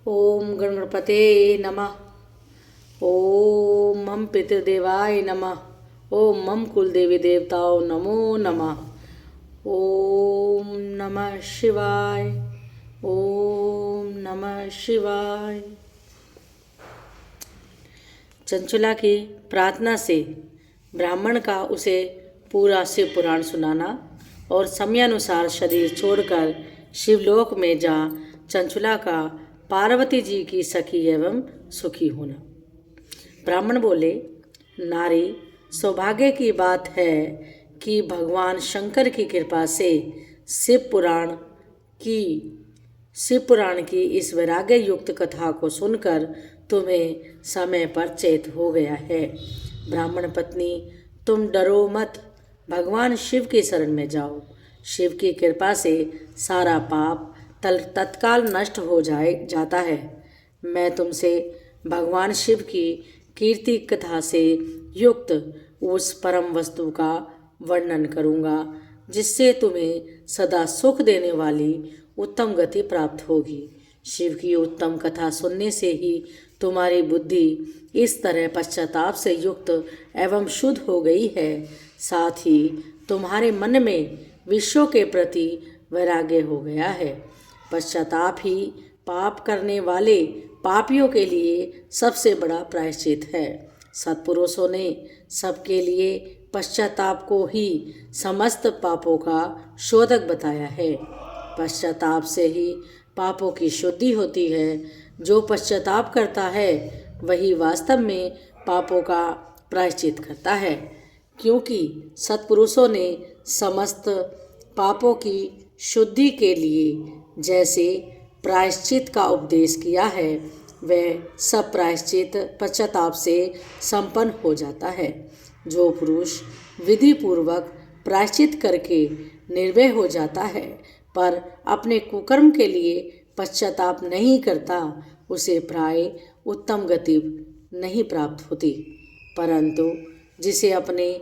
ओम गणपते नमः। ओम मम पितृदेवाय नमः। ओम मम कुलदेवी देवताओं नमो नमः। ओम नमः शिवाय। ओम नमः शिवाय। चंचला की प्रार्थना से ब्राह्मण का उसे पूरा शिव पुराण सुनाना और समयानुसार शरीर छोड़कर शिवलोक में जा चंचला का पार्वती जी की सखी एवं सुखी होना। ब्राह्मण बोले, नारी, सौभाग्य की बात है कि भगवान शंकर की कृपा से शिव पुराण की इस वैराग्य युक्त कथा को सुनकर तुम्हें समय पर चेत हो गया है। ब्राह्मण पत्नी, तुम डरो मत, भगवान शिव की शरण में जाओ। शिव की कृपा से सारा पाप तत्काल नष्ट हो जाता है। मैं तुमसे भगवान शिव की कीर्ति कथा से युक्त उस परम वस्तु का वर्णन करूँगा जिससे तुम्हें सदा सुख देने वाली उत्तम गति प्राप्त होगी। शिव की उत्तम कथा सुनने से ही तुम्हारी बुद्धि इस तरह पश्चाताप से युक्त एवं शुद्ध हो गई है। साथ ही तुम्हारे मन में विश्व के प्रति वैराग्य हो गया है। पश्चाताप ही पाप करने वाले पापियों के लिए सबसे बड़ा प्रायश्चित है। सत्पुरुषों ने सबके लिए पश्चाताप को ही समस्त पापों का शोधक बताया है। पश्चाताप से ही पापों की शुद्धि होती है। जो पश्चाताप करता है वही वास्तव में पापों का प्रायश्चित करता है, क्योंकि सत्पुरुषों ने समस्त पापों की शुद्धि के लिए जैसे प्रायश्चित का उपदेश किया है, वह सब प्रायश्चित पश्चाताप से संपन्न हो जाता है। जो पुरुष विधि पूर्वक प्रायश्चित करके निर्भय हो जाता है पर अपने कुकर्म के लिए पश्चाताप नहीं करता, उसे प्राय उत्तम गति नहीं प्राप्त होती। परंतु जिसे अपने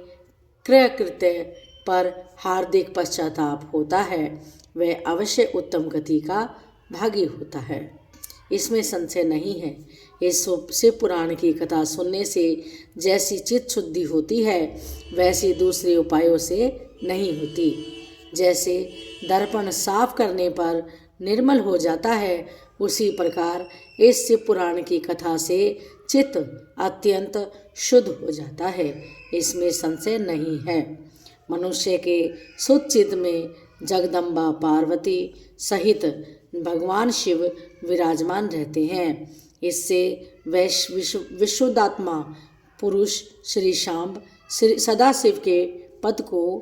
कृत्य पर हार्दिक पश्चाताप होता है, वह अवश्य उत्तम गति का भागी होता है। इसमें संशय नहीं है। इस शिव पुराण की कथा सुनने से जैसी चित्त शुद्धि होती है, वैसी दूसरे उपायों से नहीं होती। जैसे दर्पण साफ करने पर निर्मल हो जाता है, उसी प्रकार इस शिव पुराण की कथा से चित्त अत्यंत शुद्ध हो जाता है। इसमें संशय नहीं है। मनुष्य के शुद्ध चित्त में जगदम्बा पार्वती सहित भगवान शिव विराजमान रहते हैं। इससे विशुद्धात्मा पुरुष श्री शांब सदाशिव के पद को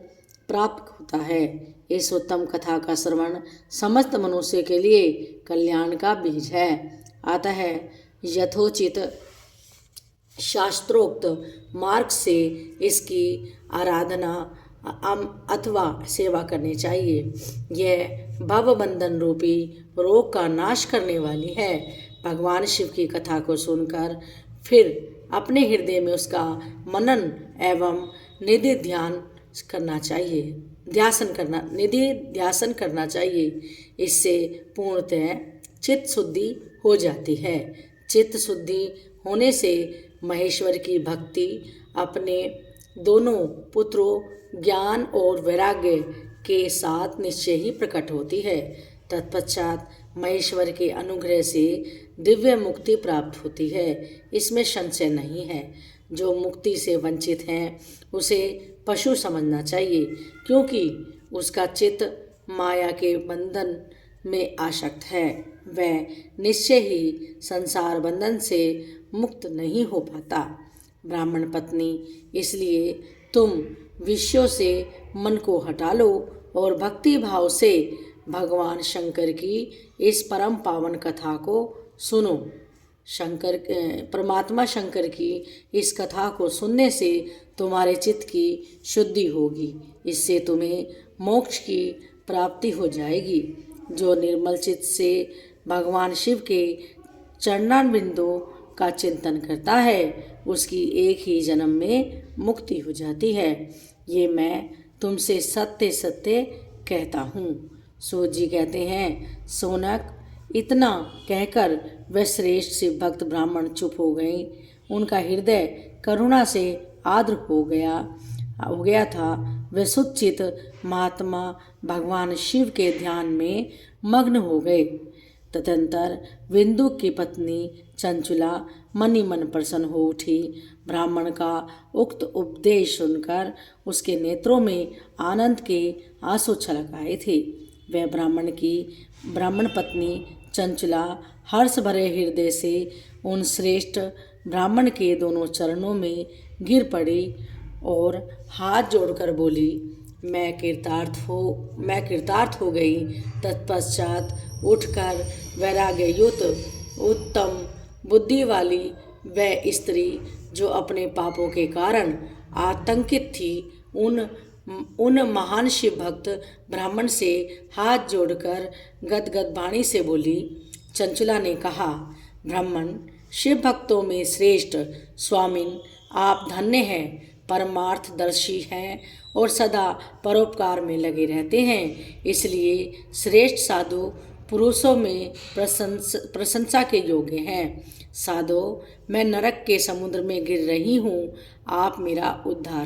प्राप्त होता है। इस उत्तम कथा का श्रवण समस्त मनुष्य के लिए कल्याण का बीज है। अतः यथोचित शास्त्रोक्त मार्ग से इसकी आराधना अथवा सेवा करनी चाहिए। यह भवबंधन रूपी रोग का नाश करने वाली है। भगवान शिव की कथा को सुनकर फिर अपने हृदय में उसका मनन एवं निधि ध्यासन करना चाहिए। इससे पूर्णतः चित्त शुद्धि हो जाती है। चित्त शुद्धि होने से महेश्वर की भक्ति अपने दोनों पुत्रों ज्ञान और वैराग्य के साथ निश्चय ही प्रकट होती है। तत्पश्चात महेश्वर के अनुग्रह से दिव्य मुक्ति प्राप्त होती है। इसमें संशय नहीं है। जो मुक्ति से वंचित हैं उसे पशु समझना चाहिए, क्योंकि उसका चित्त माया के बंधन में आसक्त है। वह निश्चय ही संसार बंधन से मुक्त नहीं हो पाता। ब्राह्मण पत्नी, इसलिए तुम विषयों से मन को हटा लो और भक्ति भाव से भगवान शंकर की इस परम पावन कथा को सुनो। परमात्मा शंकर की इस कथा को सुनने से तुम्हारे चित्त की शुद्धि होगी। इससे तुम्हें मोक्ष की प्राप्ति हो जाएगी। जो निर्मल चित्त से भगवान शिव के चरणारविंदों का चिंतन करता है, उसकी एक ही जन्म में मुक्ति हो जाती है। ये मैं तुमसे सत्य सत्य कहता हूँ। सूत जी कहते हैं, सोनक, इतना कहकर वह श्रेष्ठ शिव भक्त ब्राह्मण चुप हो गए। उनका हृदय करुणा से आर्द्र हो गया था। वे सुचित महात्मा भगवान शिव के ध्यान में मग्न हो गए। तदंतर विंदु की पत्नी चंचुला मन ही मन प्रसन्न हो उठी। ब्राह्मण का उक्त उपदेश सुनकर उसके नेत्रों में आनंद के आंसू छलक आए थे। वह ब्राह्मण पत्नी चंचुला हर्ष भरे हृदय से उन श्रेष्ठ ब्राह्मण के दोनों चरणों में गिर पड़ी और हाथ जोड़कर बोली, मैं कृतार्थ हो गई। तत्पश्चात उठकर वैराग्ययुक्त उत्तम बुद्धि वाली वह स्त्री जो अपने पापों के कारण आतंकित थी, उन महान शिव भक्त ब्राह्मण से हाथ जोड़कर गदगद वाणी से बोली। चंचुला ने कहा, ब्राह्मण शिव भक्तों में श्रेष्ठ स्वामिन, आप धन्य हैं, परमार्थदर्शी हैं और सदा परोपकार में लगे रहते हैं, इसलिए श्रेष्ठ साधु पुरुषों में प्रशंसा के योग्य हैं। साधो, मैं नरक के समुद्र में गिर रही हूँ, आप मेरा उद्धार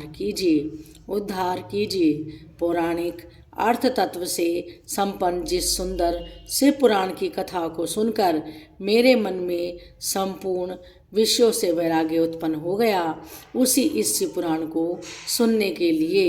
कीजिए। पौराणिक अर्थ तत्व से संपन्न जिस सुंदर शिव पुराण की कथा को सुनकर मेरे मन में संपूर्ण विषयों से वैराग्य उत्पन्न हो गया, उसी इस शिव पुराण को सुनने के लिए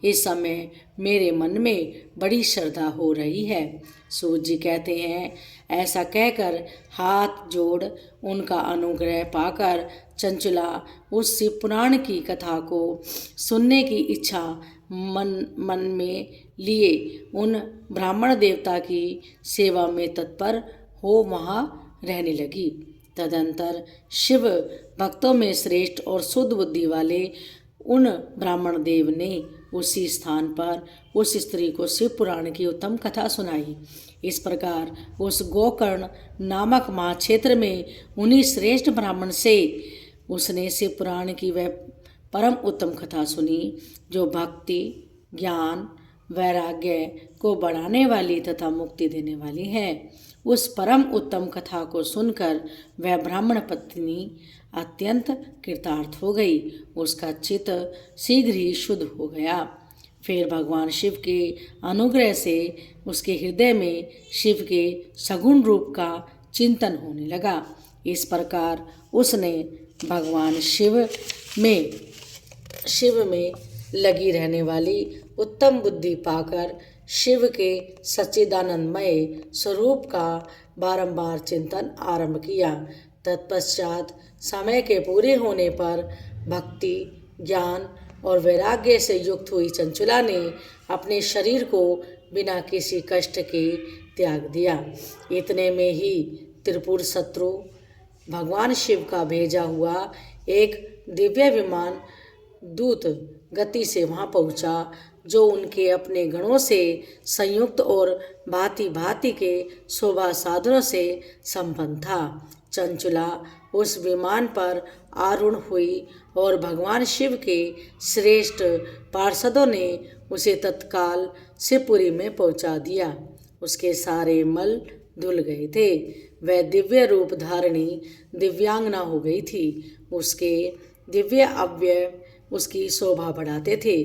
इस समय मेरे मन में बड़ी श्रद्धा हो रही है। सूत जी कहते हैं, ऐसा कहकर हाथ जोड़ उनका अनुग्रह पाकर चंचुला उस शिव पुराण की कथा को सुनने की इच्छा मन में लिए उन ब्राह्मण देवता की सेवा में तत्पर हो वहाँ रहने लगी। तदंतर शिव भक्तों में श्रेष्ठ और शुद्ध बुद्धि वाले उन ब्राह्मण देव ने उसी स्थान पर उस स्त्री को शिव पुराण की उत्तम कथा सुनाई। इस प्रकार उस गोकर्ण नामक महाक्षेत्र में उन्हीं श्रेष्ठ ब्राह्मण से उसने शिव पुराण की वह परम उत्तम कथा सुनी, जो भक्ति, ज्ञान, वैराग्य को बढ़ाने वाली तथा मुक्ति देने वाली है। उस परम उत्तम कथा को सुनकर वह ब्राह्मण पत्नी अत्यंत कृतार्थ हो गई। उसका चित्त शीघ्र ही शुद्ध हो गया। फिर भगवान शिव के अनुग्रह से उसके हृदय में शिव के सगुण रूप का चिंतन होने लगा। इस प्रकार उसने भगवान शिव में लगी रहने वाली उत्तम बुद्धि पाकर शिव के सच्चिदानंदमय स्वरूप का बारंबार चिंतन आरंभ किया। तत्पश्चात समय के पूरे होने पर भक्ति, ज्ञान और वैराग्य से युक्त हुई चंचुला ने अपने शरीर को बिना किसी कष्ट के त्याग दिया। इतने में ही त्रिपुर शत्रु भगवान शिव का भेजा हुआ एक दिव्य विमान दूत गति से वहाँ पहुँचा, जो उनके अपने गणों से संयुक्त और भांति भांति के शोभा साधनों से संपन्न था। चंचुला उस विमान पर आरूढ़ हुई और भगवान शिव के श्रेष्ठ पार्षदों ने उसे तत्काल शिवपुरी में पहुंचा दिया। उसके सारे मल धुल गए थे। वह दिव्य रूप धारिणी दिव्यांगना हो गई थी। उसके दिव्य अवयव उसकी शोभा बढ़ाते थे।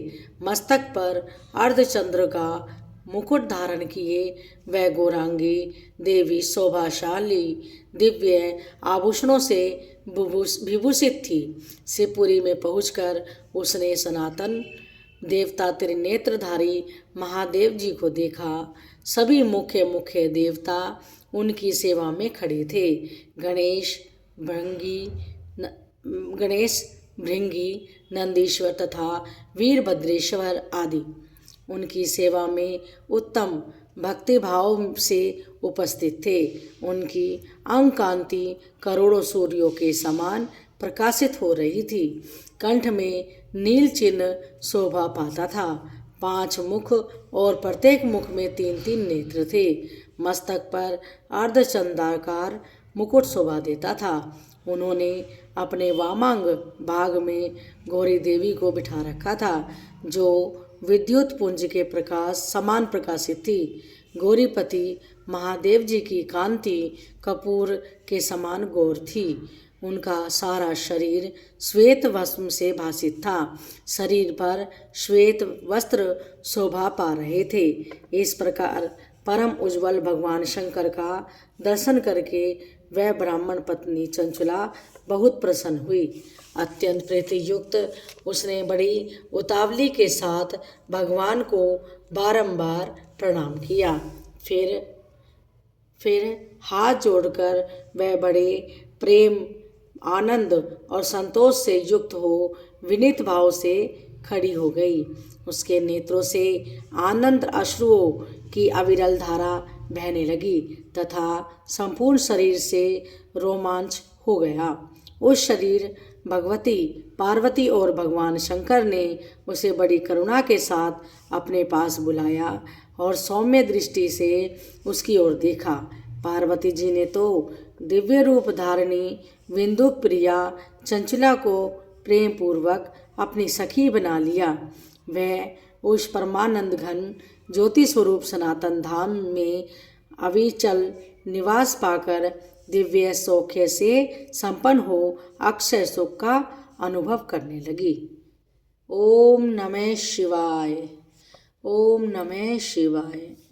मस्तक पर अर्धचंद्र का मुकुट धारण किए वह गौरांगी देवी शोभाशाली दिव्य आभूषणों से विभूषित थी। शिवपुरी में पहुंचकर उसने सनातन देवता त्रिनेत्रधारी महादेव जी को देखा। सभी मुख्य देवता उनकी सेवा में खड़े थे। गणेश, भृंगी, नंदीश्वर तथा वीरभद्रेश्वर आदि उनकी सेवा में उत्तम भक्तिभाव से उपस्थित थे। उनकी अंग कांति करोड़ों सूर्यों के समान प्रकाशित हो रही थी। कंठ में नील चिन्ह शोभा पाता था। 5 मुख और प्रत्येक मुख में 3-3 नेत्र थे। मस्तक पर अर्धचंद्राकार मुकुट शोभा देता था। उन्होंने अपने वामांग भाग में गौरी देवी को बिठा रखा था, जो विद्युत पुंज के प्रकाश समान प्रकाशित थी। गौरीपति महादेव जी की कांति कपूर के समान गौर थी। उनका सारा शरीर श्वेत वस्त्र से भासित था। शरीर पर श्वेत वस्त्र शोभा पा रहे थे। इस प्रकार परम उज्ज्वल भगवान शंकर का दर्शन करके वह ब्राह्मण पत्नी चंचला बहुत प्रसन्न हुई। अत्यंत प्रीति युक्त उसने बड़ी उतावली के साथ भगवान को बारंबार प्रणाम किया। फिर हाथ जोड़कर वह बड़े प्रेम, आनंद और संतोष से युक्त हो विनीत भाव से खड़ी हो गई। उसके नेत्रों से आनंद अश्रुओं की अविरल धारा बहने लगी तथा संपूर्ण शरीर से रोमांच हो गया। उस शरीर भगवती पार्वती और भगवान शंकर ने उसे बड़ी करुणा के साथ अपने पास बुलाया और सौम्य दृष्टि से उसकी ओर देखा। पार्वती जी ने तो दिव्य रूप धारिणी विंदुक प्रिया चंचला को प्रेम पूर्वक अपनी सखी बना लिया। वह उस परमानंद घन ज्योति स्वरूप सनातन धाम में अविचल निवास पाकर दिव्य सौख्य से संपन्न हो अक्षय सुख का अनुभव करने लगी। ओम नमः शिवाय। ओम नमः शिवाय।